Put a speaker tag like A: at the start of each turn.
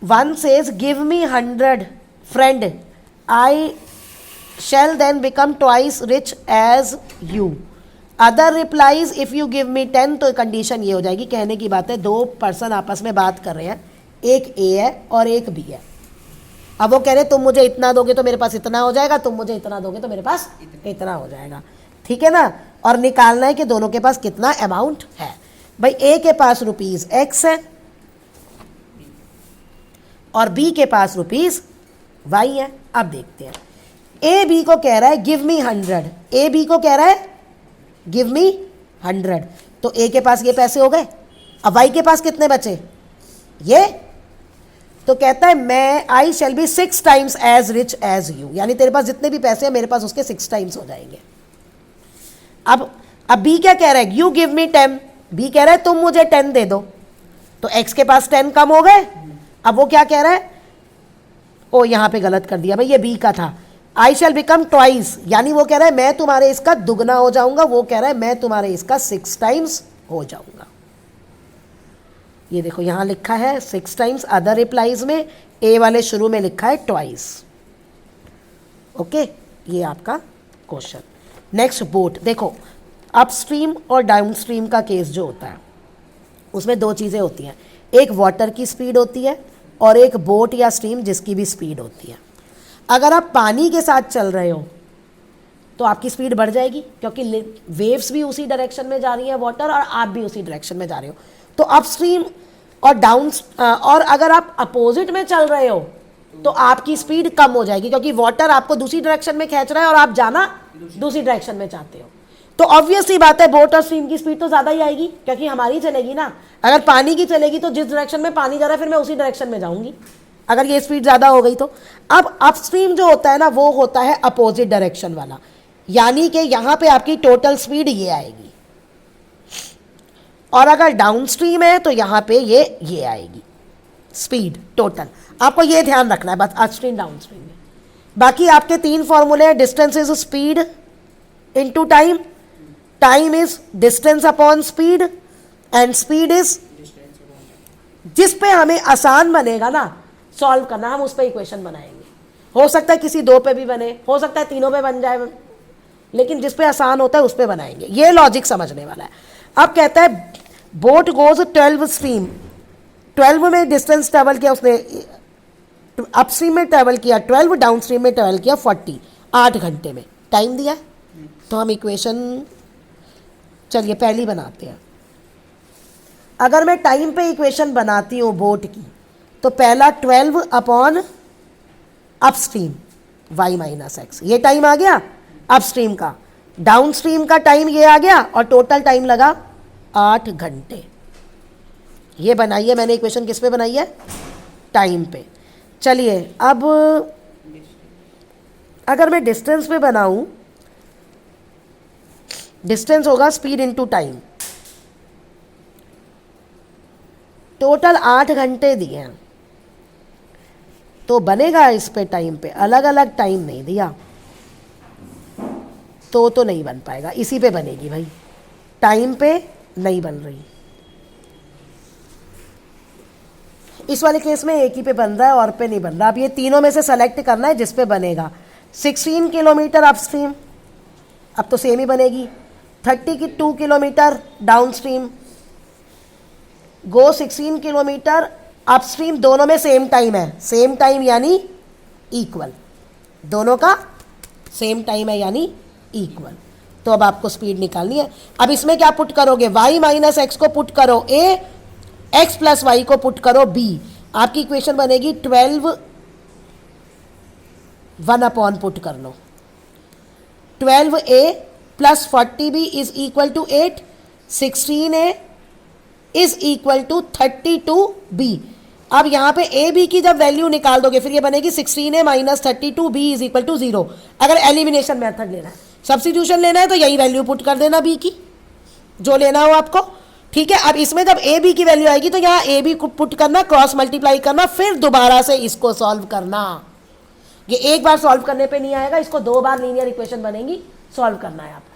A: One says, give me 100, friend. I shall then become twice rich as you. Other replies, if you give me 10, तो condition ये हो जाएगी, कहने की बात है दो पर्सन आपस में बात कर रहे हैं, एक ए है और एक बी है। अब वो कह रहे तुम मुझे इतना दोगे तो मेरे पास इतना हो जाएगा, तुम मुझे इतना दोगे तो मेरे पास इतना हो जाएगा, ठीक है ना। और निकालना है कि दोनों के पास कितना अमाउंट है। भाई ए के पास ₹X है और बी के पास ₹Y है। अब देखते हैं, ए बी को कह रहा है गिव मी 100, ए बी को कह रहा है गिव मी 100, तो ए के पास ये पैसे हो गए। अब वाई के पास कितने बचे, ये, तो कहता है मैं I shall be 6 times as rich as you, यानी तेरे पास जितने भी पैसे हैं मेरे पास उसके 6 times हो जाएंगे। अब बी क्या कह रहा है, यू गिव मी 10, बी कह रहा है तुम मुझे 10 दे दो, तो एक्स के पास 10 कम हो गए। अब वो क्या कह रहा है, ओ यहां पे गलत कर दिया भाई, ये बी का था, आई शैल बिकम ट्वाइस, यानी वो कह रहा है मैं तुम्हारे इसका दुगना हो जाऊंगा, वो कह रहा है मैं तुम्हारे इसका 6 times हो जाऊंगा। ये देखो यहां लिखा है 6 times, अदर रिप्लाईज में ए वाले शुरू में लिखा है ट्वाइस। ओके, ये आपका क्वेश्चन। नेक्स्ट बोट, देखो अपस्ट्रीम और डाउनस्ट्रीम का केस जो होता है उसमें दो चीज़ें होती हैं, एक वाटर की स्पीड होती है और एक बोट या स्ट्रीम जिसकी भी स्पीड होती है। अगर आप पानी के साथ चल रहे हो तो आपकी स्पीड बढ़ जाएगी क्योंकि वेव्स भी उसी डायरेक्शन में जा रही हैं वाटर, और आप भी उसी डायरेक्शन में जा रहे हो, तो अपस्ट्रीम और डाउन, और अगर आप अपोजिट में चल रहे हो तो आपकी स्पीड कम हो जाएगी क्योंकि वाटर आपको दूसरी डायरेक्शन में खींच रहा है और आप जाना दूसरी डायरेक्शन में चाहते हो। तो ऑब्वियसली बात है बोट और स्ट्रीम की स्पीड तो ज़्यादा ही आएगी क्योंकि हमारी चलेगी ना। अगर पानी की चलेगी तो जिस डायरेक्शन में पानी जा रहा है फिर मैं उसी डायरेक्शन में जाऊंगी, अगर ये स्पीड ज़्यादा हो गई तो। अब अपस्ट्रीम जो होता है ना वो होता है अपोजिट डायरेक्शन वाला, यानी कि यहाँ पे आपकी टोटल स्पीड ये आएगी, और अगर डाउनस्ट्रीम है तो यहाँ पे ये आएगी स्पीड टोटल। आपको ये ध्यान रखना है बस अपस्ट्रीम डाउनस्ट्रीम में। बाकी आपके 3 फॉर्मूले हैं, distance is speed into time, time is distance upon speed, and speed is, जिस पे हमें आसान बनेगा ना सॉल्व करना हम उस पर इक्वेशन बनाएंगे। हो सकता है किसी 2 पे भी बने, हो सकता है 3 पे बन जाए, लेकिन जिस पे आसान होता है उस पे बनाएंगे। ये लॉजिक समझने वाला है। अब कहता है बोट गोज 12 स्ट्रीम, 12 में डिस्टेंस ट्रेवल किया उसने, अपस्ट्रीम में ट्रेवल किया 12, डाउनस्ट्रीम में ट्रेवल किया 40, 8 घंटे में टाइम दिया। तो हम इक्वेशन चलिए पहली बनाते हैं। अगर मैं टाइम पे इक्वेशन बनाती हूँ बोट की तो पहला 12 upon upstream y minus x, ये टाइम आ गया अपस्ट्रीम का, डाउनस्ट्रीम का टाइम ये आ गया, और टोटल टाइम लगा 8 घंटे। ये बनाई है मैंने इक्वेशन, किस पे बनाई है, टाइम पे। चलिए अब अगर मैं डिस्टेंस पे बनाऊं, डिस्टेंस होगा स्पीड इनटू टाइम, टोटल 8 घंटे दिए हैं, तो बनेगा इस पे टाइम पे, अलग अलग टाइम नहीं दिया तो नहीं बन पाएगा, इसी पे बनेगी भाई, टाइम पे नहीं बन रही। इस वाले केस में एक ही पे बन रहा है और पे नहीं बन रहा। अब ये तीनों में से सेलेक्ट करना है जिस पे बनेगा। 16 किलोमीटर अपस्ट्रीम, अब तो सेम ही बनेगी, 32 किलोमीटर डाउनस्ट्रीम, गो 16 किलोमीटर अपस्ट्रीम, दोनों में सेम टाइम है, सेम टाइम यानी इक्वल, दोनों का सेम टाइम है यानी इक्वल। तो अब आपको स्पीड निकालनी है। अब इसमें क्या पुट करोगे, y माइनस एक्स को पुट करो a, x प्लस वाई को पुट करो b, आपकी इक्वेशन बनेगी 12, 1 अपॉन पुट कर लो, 12a plus 40b is equal to 8, 16a is equal to 32b। अब यहाँ पे a b की जब वैल्यू निकाल दोगे फिर ये बनेगी 16a minus 32b is equal to 0। अगर एलिमिनेशन मेथड लेना है, सब्स्टिट्यूशन लेना है तो यही वैल्यू पुट कर देना b की, जो लेना हो आपको, ठीक है। अब इसमें जब a b की वैल्यू आएगी तो यहाँ a b को पुट करना, क्रॉस मल्टीप्लाई करना, फिर दोबारा से इसको सॉल्व करना। ये एक बार सॉल्व करने पे नहीं आएगा, इसको 2 बार लीनियर इक्वेशन बनेगी, सॉल्व करना है आपको।